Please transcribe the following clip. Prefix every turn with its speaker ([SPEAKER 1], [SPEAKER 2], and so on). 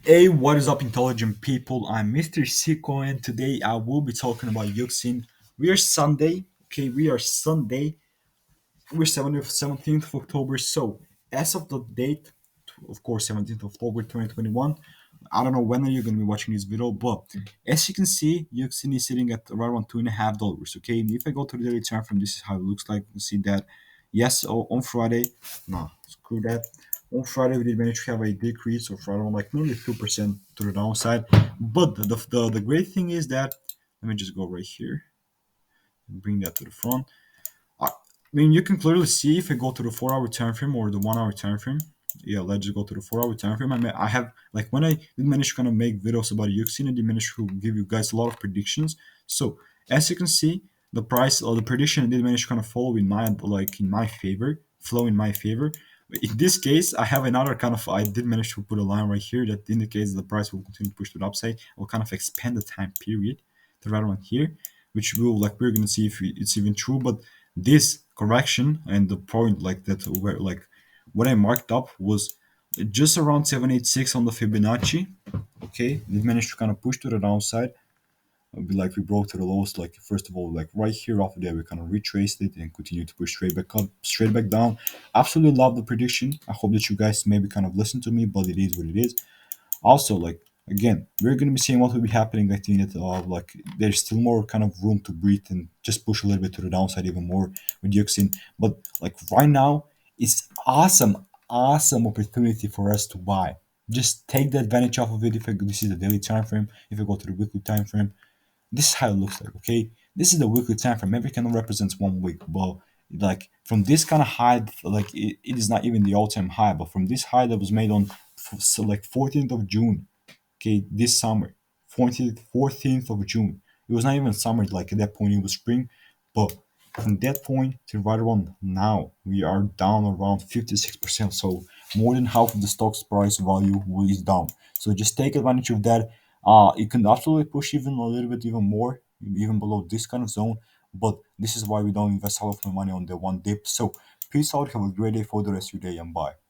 [SPEAKER 1] Hey, what is up, intelligent people? I'm Mr. Sicko, and today I will be talking about Uxin. We are Sunday, okay? We are Sunday. We're 17th of October. So, as of the date, of course, 17th of October 2021, I don't know when are you going to be watching this video, but as you can see, Uxin is sitting at around $2.5, okay? And if I go to the daily time frame, this is how it looks like. You can see that, yes, on Friday, no, screw that. On Friday, we did manage to have a decrease of around like nearly 2% to the downside. But the great thing is that, let me just go right here and bring that to the front. I mean, you can clearly see if I go to the 4 hour time frame or the 1 hour time frame. Yeah, let's just go to the 4 hour time frame. I have like when I did manage to kind of make videos about Uxin, I did manage to give you guys a lot of predictions. So as you can see, the price or the prediction did manage to kind of follow in my in my favor, flow in my favor. In this case, I have another kind of I did manage to put a line right here that indicates the price will continue to push to the upside. I'll kind of expand the time period to right around here, which will like we're gonna see if it's even true, but this correction and the point like that where like what I marked up was just around 786 on the Fibonacci. Okay, it managed to kind of push to the downside. Like we broke to the lowest, like first of all, like right here off there, we kind of retraced it and continued to push straight back up, straight back down. Absolutely love the prediction. I hope that you guys maybe kind of listen to me, but it is what it is. Also, like again, we're gonna be seeing what will be happening. I think that like there's still more kind of room to breathe and just push a little bit to the downside even more with Yuxin. But like right now, it's awesome opportunity for us to buy. Just take the advantage off of it. If I this is the daily time frame, if I go to the weekly time frame, this is how it looks like. Okay, this is the weekly time frame. Every candle represents 1 week, but like from this kind of high, like it is not even the all-time high, but from this high that was made on so like 14th of June, okay, this summer, 14th of June. It was not even summer, like at that point it was spring, but from that point to right around now, we are down around 56%. So more than half of the stock's price value is down. So just take advantage of that. It can absolutely push even a little bit even more, even below this kind of zone. But this is why we don't invest all of my money on the one dip. So peace out, have a great day for the rest of your day, and bye.